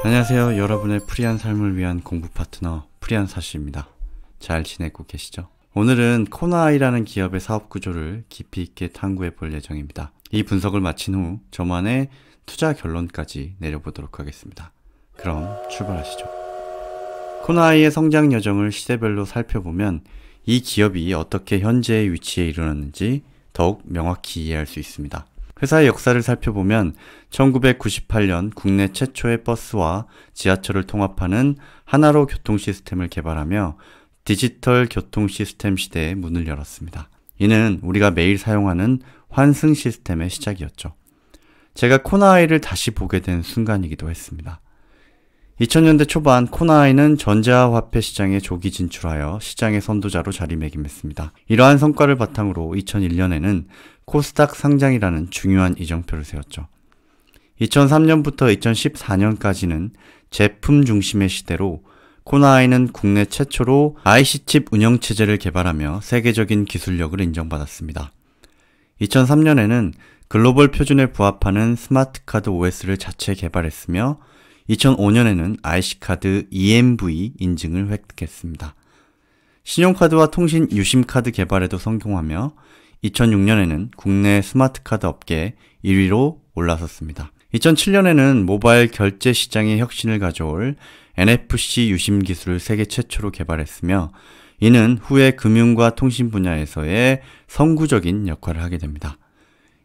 안녕하세요. 여러분의 프리한 삶을 위한 공부 파트너 프리한사시입니다. 잘 지내고 계시죠? 오늘은 코나아이라는 기업의 사업 구조를 깊이 있게 탐구해 볼 예정입니다. 이 분석을 마친 후 저만의 투자 결론까지 내려보도록 하겠습니다. 그럼 출발하시죠. 코나아이의 성장 여정을 시대별로 살펴보면 이 기업이 어떻게 현재의 위치에 이르렀는지 더욱 명확히 이해할 수 있습니다. 회사의 역사를 살펴보면 1998년 국내 최초의 버스와 지하철을 통합하는 하나로 교통 시스템을 개발하며 디지털 교통 시스템 시대에 문을 열었습니다. 이는 우리가 매일 사용하는 환승 시스템의 시작이었죠. 제가 코나아이를 다시 보게 된 순간이기도 했습니다. 2000년대 초반 코나아이는 전자화폐 시장에 조기 진출하여 시장의 선도자로 자리매김했습니다. 이러한 성과를 바탕으로 2001년에는 코스닥 상장이라는 중요한 이정표를 세웠죠. 2003년부터 2014년까지는 제품 중심의 시대로 코나아이는 국내 최초로 IC칩 운영체제를 개발하며 세계적인 기술력을 인정받았습니다. 2003년에는 글로벌 표준에 부합하는 스마트카드 OS를 자체 개발했으며 2005년에는 IC카드 EMV 인증을 획득했습니다. 신용카드와 통신 유심카드 개발에도 성공하며 2006년에는 국내 스마트카드 업계 1위로 올라섰습니다. 2007년에는 모바일 결제 시장의 혁신을 가져올 NFC 유심 기술을 세계 최초로 개발했으며 이는 후에 금융과 통신 분야에서의 선구적인 역할을 하게 됩니다.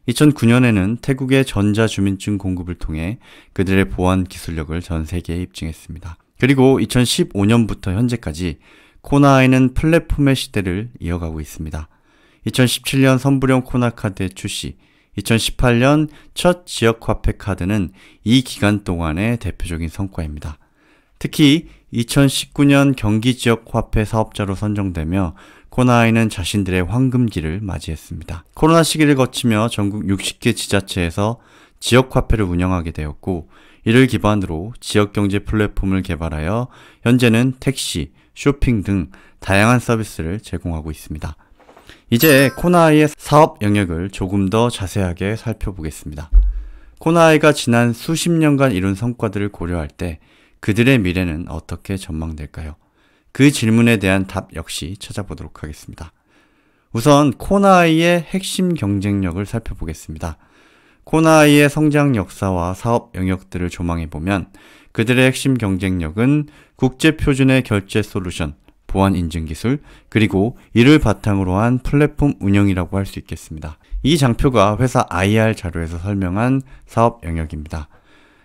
2009년에는 태국의 전자주민증 공급을 통해 그들의 보안 기술력을 전 세계에 입증했습니다. 그리고 2015년부터 현재까지 코나아이는 플랫폼의 시대를 이어가고 있습니다. 2017년 선불형 코나카드의 출시, 2018년 첫 지역화폐 카드는 이 기간 동안의 대표적인 성과입니다. 특히 2019년 경기지역화폐 사업자로 선정되며 코나아이는 자신들의 황금기를 맞이했습니다. 코로나 시기를 거치며 전국 60개 지자체에서 지역화폐를 운영하게 되었고 이를 기반으로 지역경제 플랫폼을 개발하여 현재는 택시, 쇼핑 등 다양한 서비스를 제공하고 있습니다. 이제 코나아이의 사업 영역을 조금 더 자세하게 살펴보겠습니다. 코나아이가 지난 수십 년간 이룬 성과들을 고려할 때 그들의 미래는 어떻게 전망될까요? 그 질문에 대한 답 역시 찾아보도록 하겠습니다. 우선 코나아이의 핵심 경쟁력을 살펴보겠습니다. 코나아이의 성장 역사와 사업 영역들을 조망해보면 그들의 핵심 경쟁력은 국제표준의 결제 솔루션, 보안 인증 기술, 그리고 이를 바탕으로 한 플랫폼 운영이라고 할 수 있겠습니다. 이 장표가 회사 IR 자료에서 설명한 사업 영역입니다.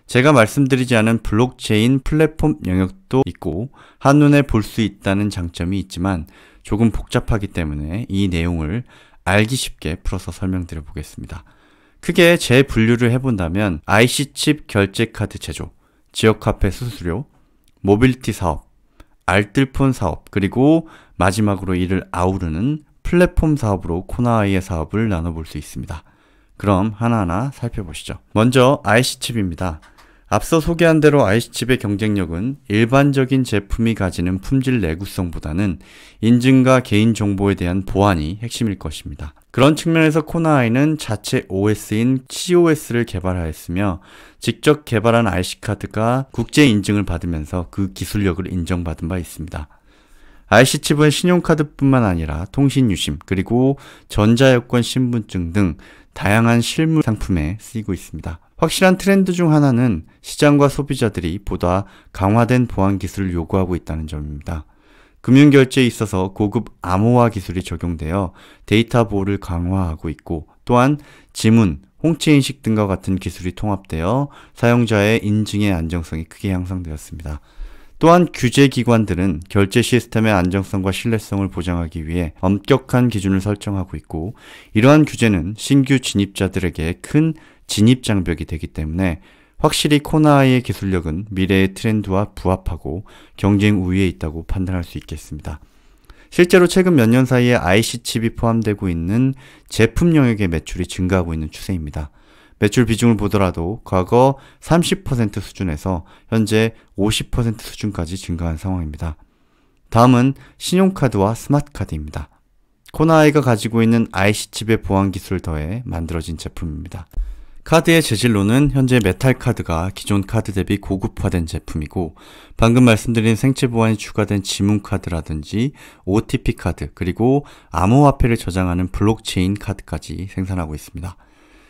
제가 말씀드리지 않은 블록체인 플랫폼 영역도 있고 한눈에 볼 수 있다는 장점이 있지만 조금 복잡하기 때문에 이 내용을 알기 쉽게 풀어서 설명드려 보겠습니다. 크게 재분류를 해본다면 IC칩 결제카드 제조, 지역화폐 수수료, 모빌리티 사업, 알뜰폰 사업, 그리고 마지막으로 이를 아우르는 플랫폼 사업으로 코나아이의 사업을 나눠볼 수 있습니다. 그럼 하나하나 살펴보시죠. 먼저 IC칩입니다. 앞서 소개한 대로 IC칩의 경쟁력은 일반적인 제품이 가지는 품질 내구성보다는 인증과 개인정보에 대한 보안이 핵심일 것입니다. 그런 측면에서 코나아이는 자체 OS인 COS를 개발하였으며 직접 개발한 IC카드가 국제 인증을 받으면서 그 기술력을 인정받은 바 있습니다. IC칩은 신용카드뿐만 아니라 통신유심, 그리고 전자여권 신분증 등 다양한 실물 상품에 쓰이고 있습니다. 확실한 트렌드 중 하나는 시장과 소비자들이 보다 강화된 보안 기술을 요구하고 있다는 점입니다. 금융결제에 있어서 고급 암호화 기술이 적용되어 데이터 보호를 강화하고 있고 또한 지문, 홍채인식 등과 같은 기술이 통합되어 사용자의 인증의 안정성이 크게 향상되었습니다. 또한 규제기관들은 결제 시스템의 안정성과 신뢰성을 보장하기 위해 엄격한 기준을 설정하고 있고 이러한 규제는 신규 진입자들에게 큰 진입장벽이 되기 때문에 확실히 코나아이의 기술력은 미래의 트렌드와 부합하고 경쟁 우위에 있다고 판단할 수 있겠습니다. 실제로 최근 몇 년 사이에 IC칩이 포함되고 있는 제품 영역의 매출이 증가하고 있는 추세입니다. 매출 비중을 보더라도 과거 30% 수준에서 현재 50% 수준까지 증가한 상황입니다. 다음은 신용카드와 스마트카드입니다. 코나아이가 가지고 있는 IC칩의 보안 기술을 더해 만들어진 제품입니다. 카드의 재질로는 현재 메탈 카드가 기존 카드 대비 고급화된 제품이고, 방금 말씀드린 생체 보안이 추가된 지문 카드라든지 OTP 카드, 그리고 암호화폐를 저장하는 블록체인 카드까지 생산하고 있습니다.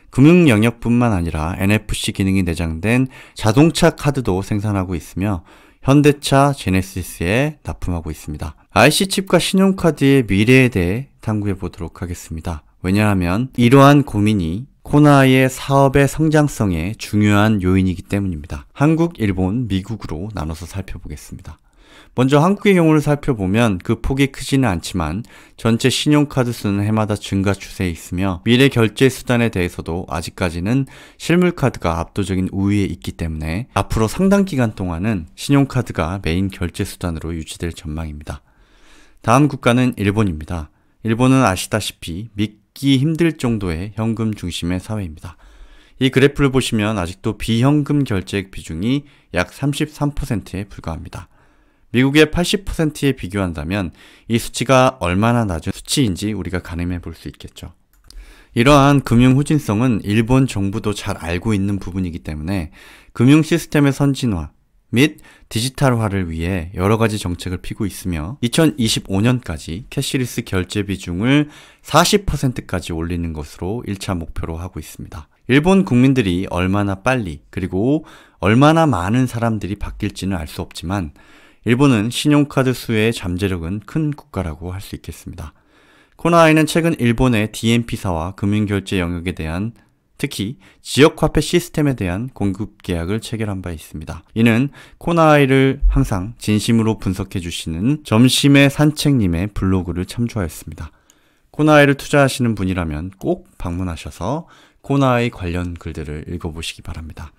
금융 영역뿐만 아니라 NFC 기능이 내장된 자동차 카드도 생산하고 있으며 현대차 제네시스에 납품하고 있습니다. IC칩과 신용카드의 미래에 대해 탐구해 보도록 하겠습니다. 왜냐하면 이러한 고민이 코나아이의 사업의 성장성에 중요한 요인이기 때문입니다. 한국, 일본, 미국으로 나눠서 살펴보겠습니다. 먼저 한국의 경우를 살펴보면 그 폭이 크지는 않지만 전체 신용카드 수는 해마다 증가 추세에 있으며 미래 결제 수단에 대해서도 아직까지는 실물카드가 압도적인 우위에 있기 때문에 앞으로 상당 기간 동안은 신용카드가 메인 결제 수단으로 유지될 전망입니다. 다음 국가는 일본입니다. 일본은 아시다시피 믿기 힘들 정도의 현금 중심의 사회입니다. 이 그래프를 보시면 아직도 비현금 결제 비중이 약 33%에 불과합니다. 미국의 80%에 비교한다면 이 수치가 얼마나 낮은 수치인지 우리가 가늠해 볼 수 있겠죠. 이러한 금융 후진성은 일본 정부도 잘 알고 있는 부분이기 때문에 금융 시스템의 선진화 및 디지털화를 위해 여러 가지 정책을 피고 있으며 2025년까지 캐시리스 결제 비중을 40%까지 올리는 것으로 1차 목표로 하고 있습니다. 일본 국민들이 얼마나 빨리 그리고 얼마나 많은 사람들이 바뀔지는 알 수 없지만 일본은 신용카드 수혜의 잠재력은 큰 국가라고 할 수 있겠습니다. 코나아이는 최근 일본의 DMP사와 금융결제 영역에 대한 특히 지역화폐 시스템에 대한 공급 계약을 체결한 바 있습니다. 이는 코나아이를 항상 진심으로 분석해 주시는 점심의 산책님의 블로그를 참조하였습니다. 코나아이를 투자하시는 분이라면 꼭 방문하셔서 코나아이 관련 글들을 읽어보시기 바랍니다.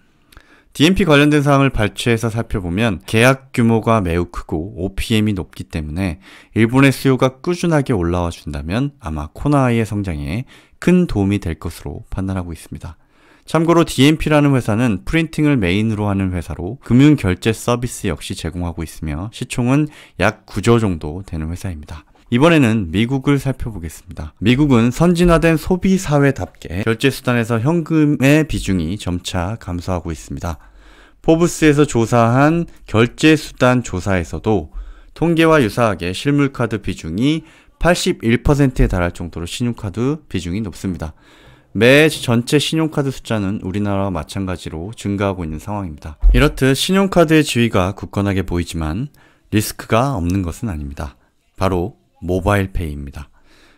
DMP 관련된 사항을 발췌해서 살펴보면 계약 규모가 매우 크고 OPM이 높기 때문에 일본의 수요가 꾸준하게 올라와 준다면 아마 코나아이의 성장에 큰 도움이 될 것으로 판단하고 있습니다. 참고로 DMP라는 회사는 프린팅을 메인으로 하는 회사로 금융결제 서비스 역시 제공하고 있으며 시총은 약 9조 정도 되는 회사입니다. 이번에는 미국을 살펴보겠습니다. 미국은 선진화된 소비사회답게 결제수단에서 현금의 비중이 점차 감소하고 있습니다. 포브스에서 조사한 결제수단 조사에서도 통계와 유사하게 실물카드 비중이 81%에 달할 정도로 신용카드 비중이 높습니다. 매 전체 신용카드 숫자는 우리나라와 마찬가지로 증가하고 있는 상황입니다. 이렇듯 신용카드의 지위가 굳건하게 보이지만 리스크가 없는 것은 아닙니다. 바로 모바일페이입니다.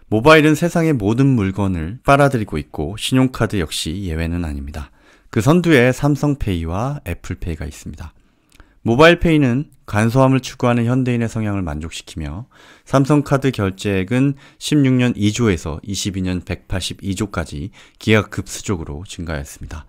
모바일은 세상의 모든 물건을 빨아들이고 있고 신용카드 역시 예외는 아닙니다. 그 선두에 삼성페이와 애플페이가 있습니다. 모바일페이는 간소함을 추구하는 현대인의 성향을 만족시키며 삼성카드 결제액은 16년 2조에서 22년 182조까지 기하급수적으로 증가했습니다.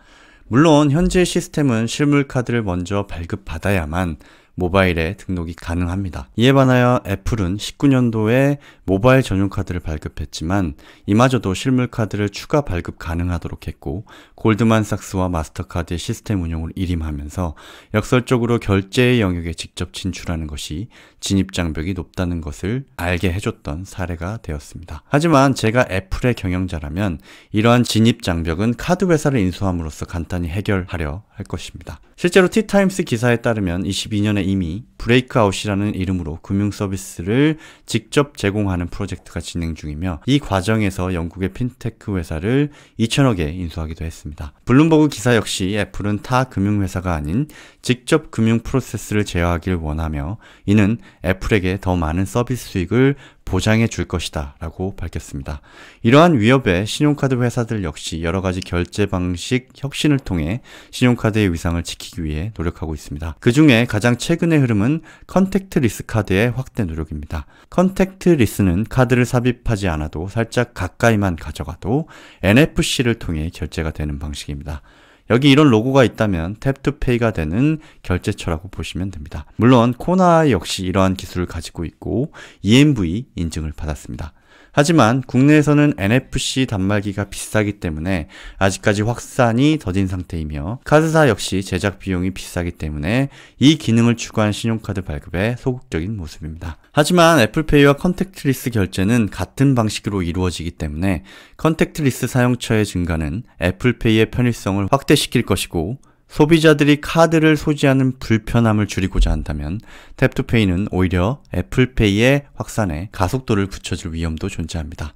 물론 현재 시스템은 실물카드를 먼저 발급받아야만 모바일에 등록이 가능합니다. 이에 반하여 애플은 19년도에 모바일 전용 카드를 발급했지만 이마저도 실물 카드를 추가 발급 가능하도록 했고 골드만삭스와 마스터카드의 시스템 운용을 일임하면서 역설적으로 결제의 영역에 직접 진출하는 것이 진입장벽이 높다는 것을 알게 해줬던 사례가 되었습니다. 하지만 제가 애플의 경영자라면 이러한 진입장벽은 카드 회사를 인수함으로써 간단히 해결하려 할 것입니다. 실제로 티타임스 기사에 따르면 22년에 이미 브레이크아웃이라는 이름으로 금융 서비스를 직접 제공하는 프로젝트가 진행 중이며 이 과정에서 영국의 핀테크 회사를 2천억에 인수하기도 했습니다. 블룸버그 기사 역시 애플은 타 금융회사가 아닌 직접 금융 프로세스를 제어하길 원하며 이는 애플에게 더 많은 서비스 수익을 보장해 줄 것이다 라고 밝혔습니다. 이러한 위협에 신용카드 회사들 역시 여러가지 결제 방식 혁신을 통해 신용카드의 위상을 지키기 위해 노력하고 있습니다. 그 중에 가장 최근의 흐름은 컨택트리스 카드의 확대 노력입니다. 컨택트리스는 카드를 삽입하지 않아도 살짝 가까이만 가져가도 NFC를 통해 결제가 되는 방식입니다. 여기 이런 로고가 있다면 탭투페이가 되는 결제처라고 보시면 됩니다. 물론 코나아이 역시 이러한 기술을 가지고 있고 EMV 인증을 받았습니다. 하지만 국내에서는 NFC 단말기가 비싸기 때문에 아직까지 확산이 더딘 상태이며 카드사 역시 제작 비용이 비싸기 때문에 이 기능을 추구한 신용카드 발급에 소극적인 모습입니다. 하지만 애플페이와 컨택트리스 결제는 같은 방식으로 이루어지기 때문에 컨택트리스 사용처의 증가는 애플페이의 편의성을 확대시킬 것이고 소비자들이 카드를 소지하는 불편함을 줄이고자 한다면 탭투페이는 오히려 애플페이의 확산에 가속도를 붙여줄 위험도 존재합니다.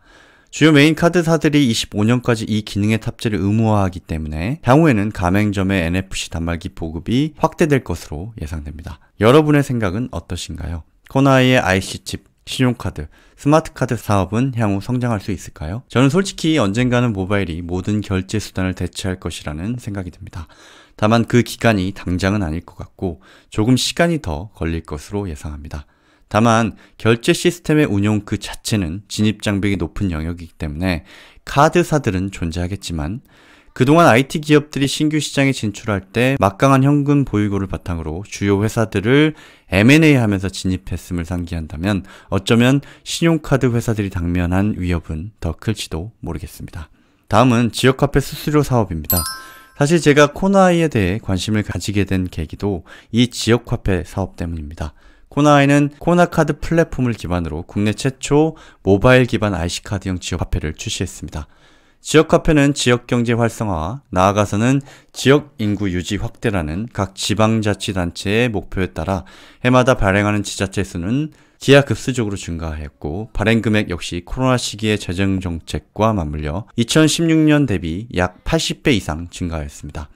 주요 메인 카드사들이 25년까지 이 기능의 탑재를 의무화하기 때문에 향후에는 가맹점의 NFC 단말기 보급이 확대될 것으로 예상됩니다. 여러분의 생각은 어떠신가요? 코나이의 IC칩, 신용카드, 스마트카드 사업은 향후 성장할 수 있을까요? 저는 솔직히 언젠가는 모바일이 모든 결제 수단을 대체할 것이라는 생각이 듭니다. 다만 그 기간이 당장은 아닐 것 같고 조금 시간이 더 걸릴 것으로 예상합니다. 다만 결제 시스템의 운용 그 자체는 진입장벽이 높은 영역이기 때문에 카드사들은 존재하겠지만 그동안 IT 기업들이 신규 시장에 진출할 때 막강한 현금 보유고를 바탕으로 주요 회사들을 M&A 하면서 진입했음을 상기한다면 어쩌면 신용카드 회사들이 당면한 위협은 더 클지도 모르겠습니다. 다음은 지역화폐 수수료 사업입니다. 사실 제가 코나이에 대해 관심을 가지게 된 계기도 이 지역화폐 사업 때문입니다. 코나이는 코나카드 플랫폼을 기반으로 국내 최초 모바일 기반 IC카드형 지역화폐를 출시했습니다. 지역화폐는 지역경제 활성화와 나아가서는 지역인구 유지 확대라는 각 지방자치단체의 목표에 따라 해마다 발행하는 지자체 수는 기하급수적으로 증가하였고 발행금액 역시 코로나 시기의 재정정책과 맞물려 2016년 대비 약 80배 이상 증가하였습니다.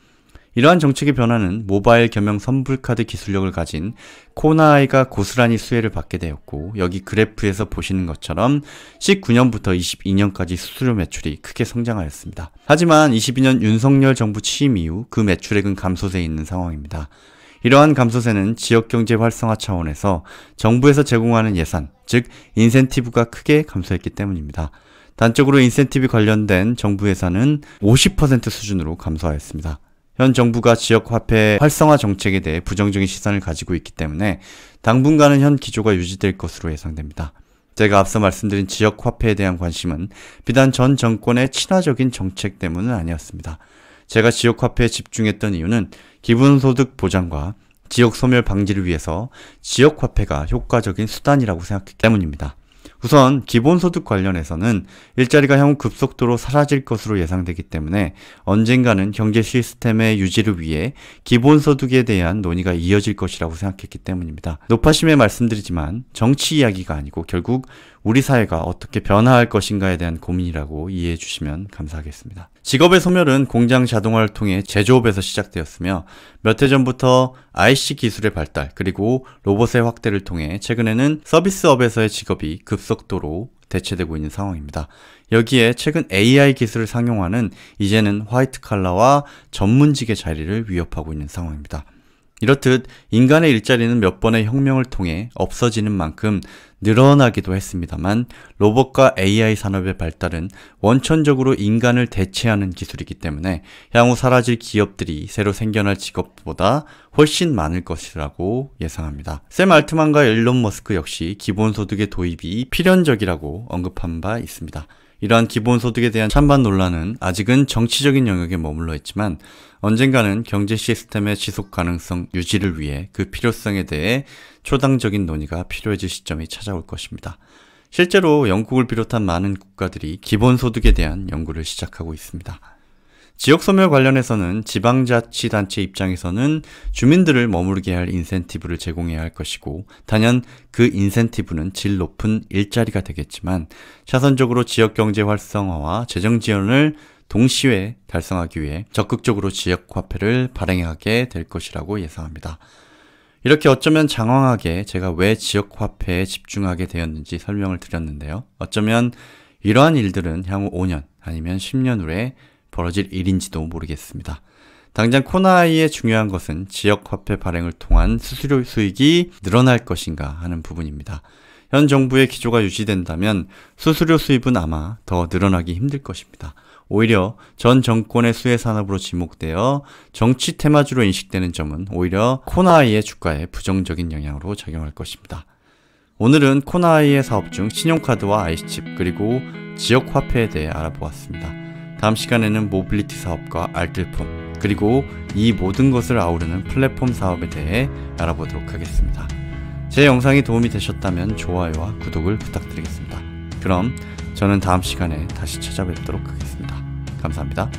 이러한 정책의 변화는 모바일 겸용 선불카드 기술력을 가진 코나이가 고스란히 수혜를 받게 되었고 여기 그래프에서 보시는 것처럼 19년부터 22년까지 수수료 매출이 크게 성장하였습니다. 하지만 22년 윤석열 정부 취임 이후 그 매출액은 감소세에 있는 상황입니다. 이러한 감소세는 지역경제 활성화 차원에서 정부에서 제공하는 예산, 즉 인센티브가 크게 감소했기 때문입니다. 단적으로 인센티브 관련된 정부 예산은 50% 수준으로 감소하였습니다. 현 정부가 지역화폐 활성화 정책에 대해 부정적인 시선을 가지고 있기 때문에 당분간은 현 기조가 유지될 것으로 예상됩니다. 제가 앞서 말씀드린 지역화폐에 대한 관심은 비단 전 정권의 친화적인 정책 때문은 아니었습니다. 제가 지역화폐에 집중했던 이유는 기본소득 보장과 지역 소멸 방지를 위해서 지역화폐가 효과적인 수단이라고 생각했기 때문입니다. 우선 기본소득 관련해서는 일자리가 향후 급속도로 사라질 것으로 예상되기 때문에 언젠가는 경제 시스템의 유지를 위해 기본소득에 대한 논의가 이어질 것이라고 생각했기 때문입니다. 높아심에 말씀드리지만 정치 이야기가 아니고 결국 우리 사회가 어떻게 변화할 것인가에 대한 고민이라고 이해해 주시면 감사하겠습니다. 직업의 소멸은 공장 자동화를 통해 제조업에서 시작되었으며 몇 해 전부터 IC 기술의 발달 그리고 로봇의 확대를 통해 최근에는 서비스업에서의 직업이 급속도로 대체되고 있는 상황입니다. 여기에 최근 AI 기술을 상용화는 이제는 화이트 칼라와 전문직의 자리를 위협하고 있는 상황입니다. 이렇듯 인간의 일자리는 몇 번의 혁명을 통해 없어지는 만큼 늘어나기도 했습니다만 로봇과 AI 산업의 발달은 원천적으로 인간을 대체하는 기술이기 때문에 향후 사라질 기업들이 새로 생겨날 직업보다 훨씬 많을 것이라고 예상합니다. 샘 알트만과 일론 머스크 역시 기본소득의 도입이 필연적이라고 언급한 바 있습니다. 이러한 기본소득에 대한 찬반 논란은 아직은 정치적인 영역에 머물러 있지만 언젠가는 경제 시스템의 지속 가능성 유지를 위해 그 필요성에 대해 초당적인 논의가 필요해질 시점이 찾아올 것입니다. 실제로 영국을 비롯한 많은 국가들이 기본소득에 대한 연구를 시작하고 있습니다. 지역소멸 관련해서는 지방자치단체 입장에서는 주민들을 머무르게 할 인센티브를 제공해야 할 것이고 단연 그 인센티브는 질 높은 일자리가 되겠지만 차선적으로 지역경제 활성화와 재정지원을 동시에 달성하기 위해 적극적으로 지역화폐를 발행하게 될 것이라고 예상합니다. 이렇게 어쩌면 장황하게 제가 왜 지역화폐에 집중하게 되었는지 설명을 드렸는데요. 어쩌면 이러한 일들은 향후 5년 아니면 10년 후에 벌어질 일인지도 모르겠습니다. 당장 코나이의 중요한 것은 지역화폐 발행을 통한 수수료 수익이 늘어날 것인가 하는 부분입니다. 현 정부의 기조가 유지된다면 수수료 수입은 아마 더 늘어나기 힘들 것입니다. 오히려 전 정권의 수혜 산업으로 지목되어 정치 테마주로 인식되는 점은 오히려 코나이의 주가에 부정적인 영향으로 작용할 것입니다. 오늘은 코나아이의 사업 중 신용카드와 IC칩 그리고 지역 화폐에 대해 알아보았습니다. 다음 시간에는 모빌리티 사업과 알뜰폰 그리고 이 모든 것을 아우르는 플랫폼 사업에 대해 알아보도록 하겠습니다. 제 영상이 도움이 되셨다면 좋아요와 구독을 부탁드리겠습니다. 그럼 저는 다음 시간에 다시 찾아뵙도록 하겠습니다. 감사합니다.